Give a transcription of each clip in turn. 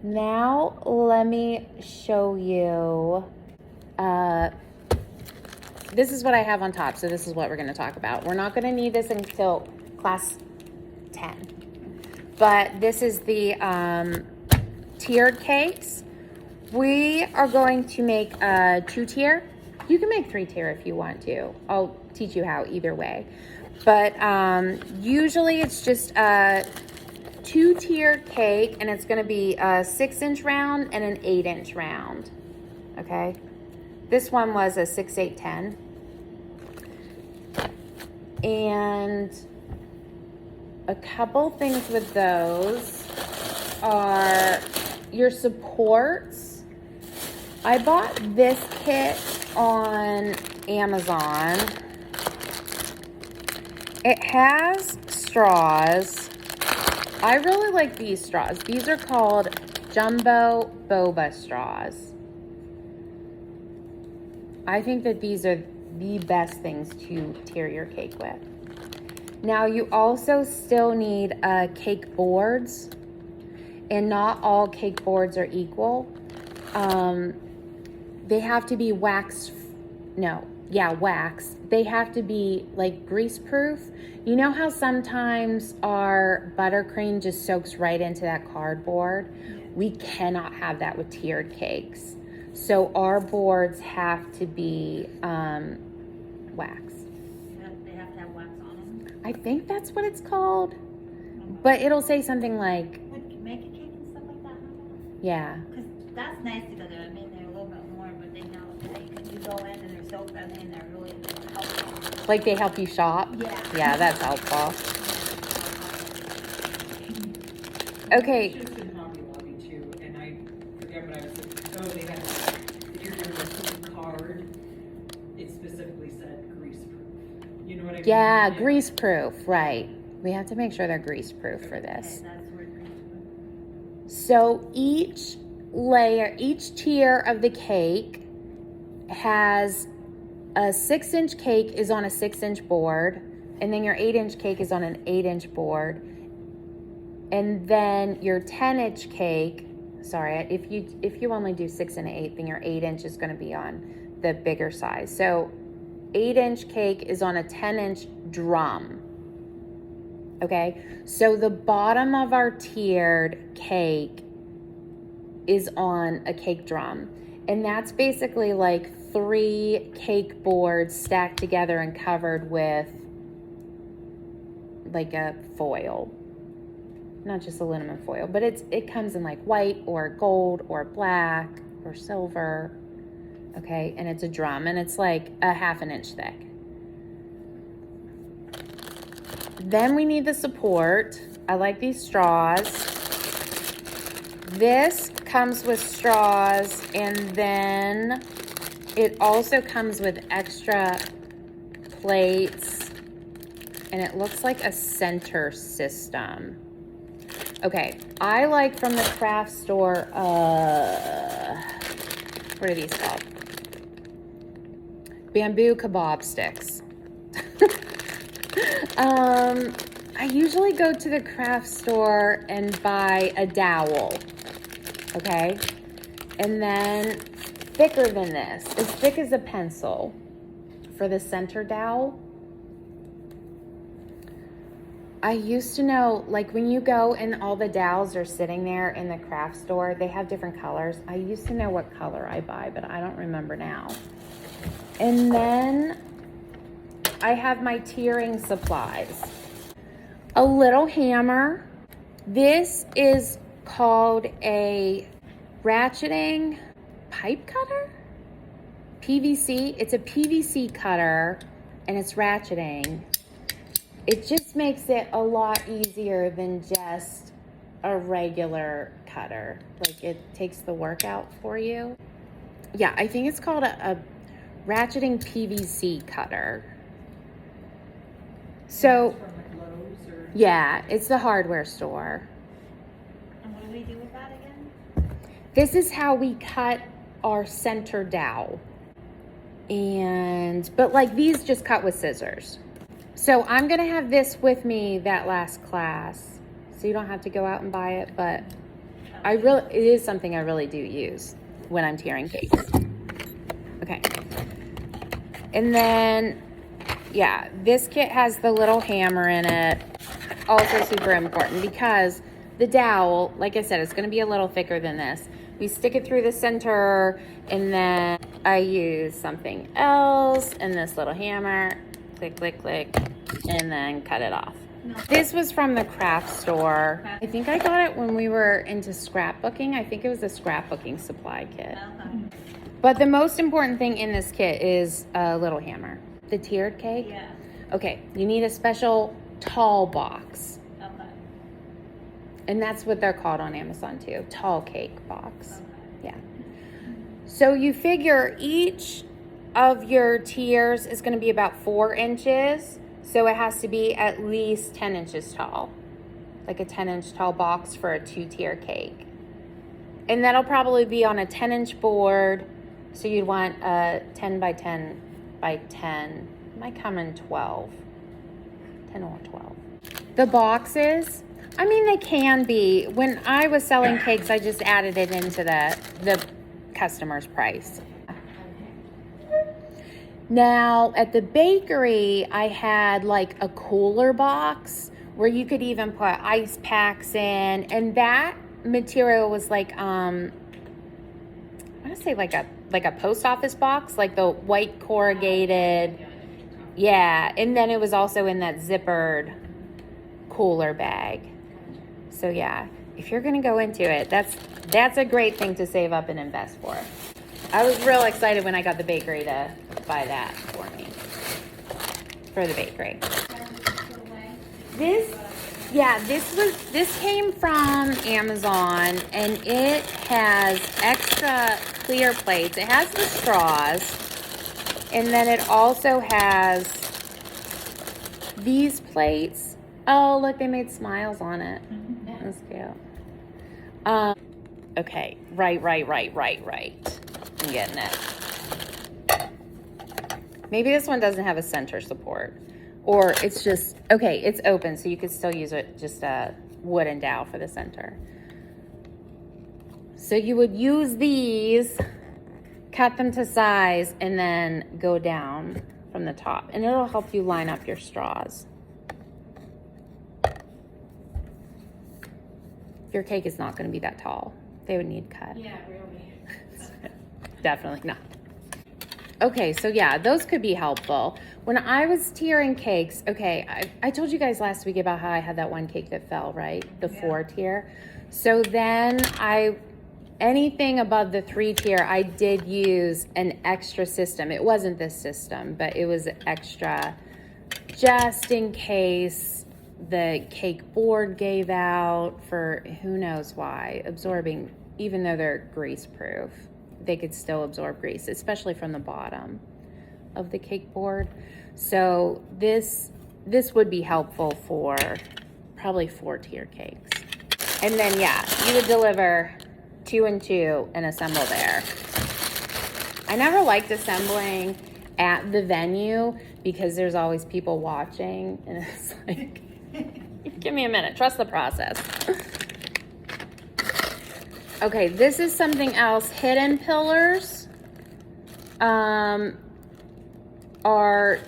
Now let me show you. This is what I have on top, so this is what we're going to talk about. We're not going to need this until class 10. But this is the tiered cakes. We are going to make a 2-tier. You can make 3-tier if you want to. I'll teach you how either way. But usually it's just a 2-tier cake, and it's going to be a 6-inch round and an 8-inch round. Okay? This one was a 6, 8, 10. And a couple things with those are your supports. I bought this kit on Amazon. It has straws. I really like these straws. These are called Jumbo Boba straws. I think that these are the best things to tier your cake with. Now you also still need cake boards, and not all cake boards are equal. They have to be wax. They have to be like grease proof. You know how sometimes our buttercream just soaks right into that cardboard? We cannot have that with tiered cakes. So our boards have to be wax. They have to have wax on them? I think that's what it's called. But it'll say something like... Would make a cake and stuff like that? Yeah. Because that's nice to go there. I mean, they're a little bit more, but they know you go in and they're so friendly and they're really helpful. Like they help you shop? Yeah. Yeah, that's helpful. Okay. It's just in Hobby Lobby too, and I forget what I was saying. Oh, they had, if you're doing a card, it specifically said grease proof. You know what I mean? Yeah, grease proof, right. We have to make sure they're grease proof for this. Okay, that's where grease proof. So each layer, each tier of the cake has a 6-inch cake is on a 6-inch board, and then your 8-inch cake is on an 8-inch board. And then your 10-inch cake, if you only do 6 and 8, then your 8-inch is going to be on the bigger size. So 8-inch cake is on a 10-inch drum. Okay, so the bottom of our tiered cake is on a cake drum. And that's basically like 3 cake boards stacked together and covered with like a foil. Not just aluminum foil, but it comes in like white or gold or black or silver. Okay, and it's a drum, and it's like a 1/2 inch thick. Then we need the support. I like these straws. This comes with straws, and then it also comes with extra plates, and it looks like a center system. Okay, I like from the craft store, what are these called? Bamboo kebab sticks. I usually go to the craft store and buy a dowel, okay? And then thicker than this, as thick as a pencil for the center dowel. I used to know, like when you go and all the dowels are sitting there in the craft store, they have different colors. I used to know what color I buy, but I don't remember now. And then I have my tiering supplies. A little hammer. This is called a ratcheting pipe cutter? PVC. It's a PVC cutter, and it's ratcheting. It just makes it a lot easier than just a regular cutter. Like it takes the work out for you. Yeah, I think it's called a ratcheting PVC cutter. So, yeah, it's the hardware store. And what do we do with that again? This is how we cut our center dowel. But like these just cut with scissors. So I'm going to have this with me that last class. So you don't have to go out and buy it, but it is something I really do use when I'm tiering cakes. Okay. And then, yeah, this kit has the little hammer in it. Also super important because the dowel, like I said, it's going to be a little thicker than this. We stick it through the center, and then I use something else and this little hammer. Click, click, click, and then cut it off. No. This was from the craft store. I think I got it when we were into scrapbooking. I think it was a scrapbooking supply kit. Okay. But the most important thing in this kit is a little hammer. The tiered cake? Yeah, Okay, you need a special tall box. okay, And that's what they're called on Amazon too. Tall cake box. okay. Yeah. So you figure each of your tiers is going to be about 4 inches. So it has to be at least 10 inches tall. Like a 10-inch tall box for a 2-tier cake. And that'll probably be on a 10-inch board. So you'd want a 10 by 10 by 10. It might come in 12. 10 or 12. The boxes, I mean, they can be. When I was selling cakes, I just added it into the customer's price. Now, at the bakery, I had like a cooler box where you could even put ice packs in, and that material was like, I want to say like a post office box, like the white corrugated. Yeah, and then it was also in that zippered cooler bag. So yeah, if you're gonna go into it, that's a great thing to save up and invest for. I was real excited when I got the bakery to buy that for me, for the bakery. This came from Amazon, and it has extra clear plates. It has the straws, and then it also has these plates. Oh, look, they made smiles on it. That's cute. Okay, right. I'm getting it. Maybe this one doesn't have a center support. Or it's just, okay, it's open, so you could still use it, just a wooden dowel for the center. So you would use these, cut them to size, and then go down from the top. And it'll help you line up your straws. Your cake is not going to be that tall. They would need cut. Yeah, really. Definitely not. Okay, so yeah, those could be helpful. When I was tiering cakes, okay, I told you guys last week about how I had that one cake that fell, right? The 4 tier. So then anything above the 3 tier, I did use an extra system. It wasn't this system, but it was extra just in case the cake board gave out for who knows why, absorbing, even though they're grease proof, they could still absorb grease, especially from the bottom of the cake board. So this would be helpful for probably 4 tier cakes. And then yeah, you would deliver 2 and 2 and assemble there. I never liked assembling at the venue because there's always people watching, and it's like, give me a minute, trust the process. Okay, this is something else. Hidden pillars are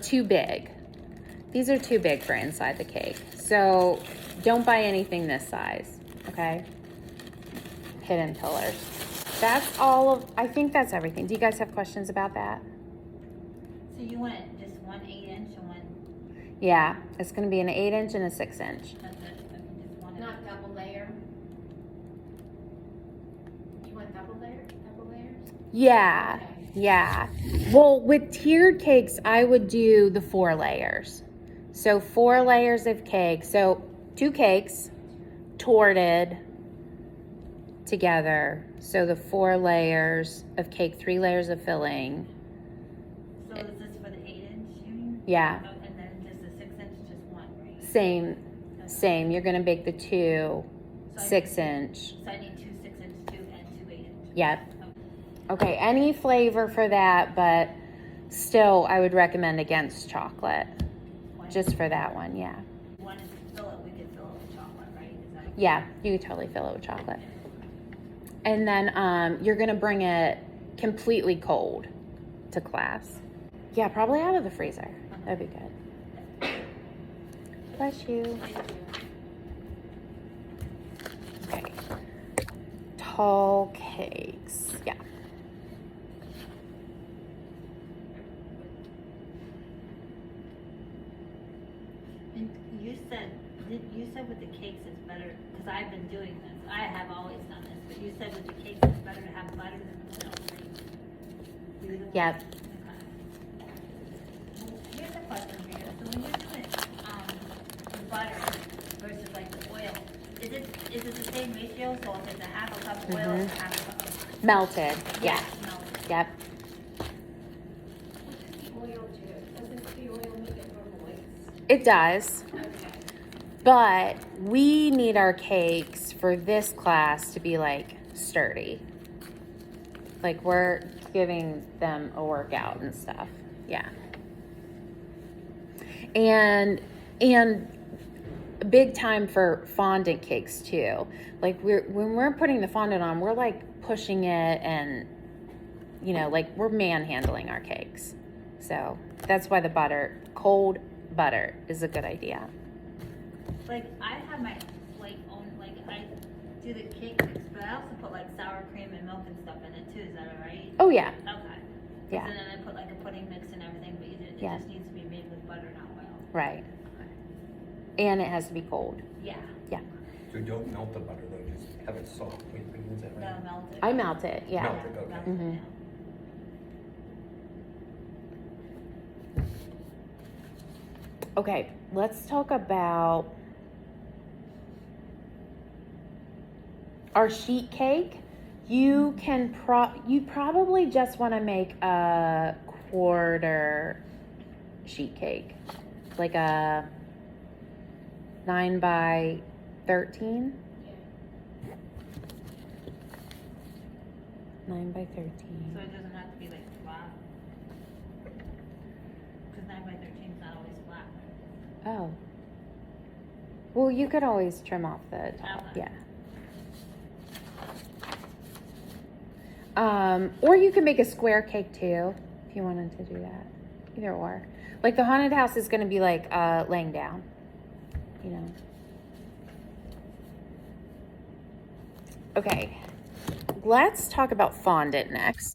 too big. These are too big for inside the cake. So don't buy anything this size, okay? Hidden pillars. That's all of, I think that's everything. Do you guys have questions about that? So you want just one 8-inch and one, Yeah, it's gonna be an 8-inch and a 6-inch. that's it, just one. Not double layer? You want double layers? Yeah, yeah. Well, with tiered cakes, I would do the 4 layers. So 4 layers of cake. So 2 cakes, torted together. So the 4 layers of cake, 3 layers of filling. So is this for the 8-inch, you mean? Yeah, Oh, and then just the 6-inch, just one, right? same. You're gonna bake the 2 6-inch. So I need 2 6-inch, 2 and 2 8-inch. Yep. Okay, any flavor for that, but still I would recommend against chocolate. Just for that one, yeah. One is to fill it, we could fill it with chocolate, right? Is that? Yeah, you could totally fill it with chocolate. And then you're gonna bring it completely cold to class. Yeah, probably out of the freezer. That'd be good. Bless you. Okay. Tall cakes. Yeah. And you said with the cakes it's better, because I've been doing this, I have always done this, but you said with the cakes it's better to have butter than oil, right? Do you? Yep. Okay. Here's a question for you, so when you're doing, the butter versus like the oil, is it the same ratio, so if it's a half a cup of oil, it's a half a cup of butter? Melted. Yeah. No. Yep. The oil too. Doesn't the oil make it more moist? It does. Okay. But we need our cakes for this class to be like sturdy. Like we're giving them a workout and stuff. Yeah. And big time for fondant cakes too. Like when we're putting the fondant on, we're like pushing it and like we're manhandling our cakes. So that's why the cold butter is a good idea. Like, I have my, own, I do the cake mix, but I also put, sour cream and milk and stuff in it, too. Is that all right? Oh yeah. Okay. Yeah. And then I put, a pudding mix and everything, but it Yeah. just needs to be made with butter, not oil. Right. And it has to be cold. Yeah. Yeah. So don't melt the butter though, just have it soft. Wait, is that No, right? melt it. I melt it. Yeah. Melt it, okay. Melt it, Mhm. yeah. Okay, let's talk about our sheet cake. You probably just want to make a quarter sheet cake, like a 9 by 13. 9 by 13. So it doesn't have to be, flat. Because 9 by 13 is not always flat. Oh. Well, you could always trim off the top. Okay. Yeah. Or you can make a square cake too, if you wanted to do that. Either or. Like the haunted house is going to be laying down, Okay. Let's talk about fondant next.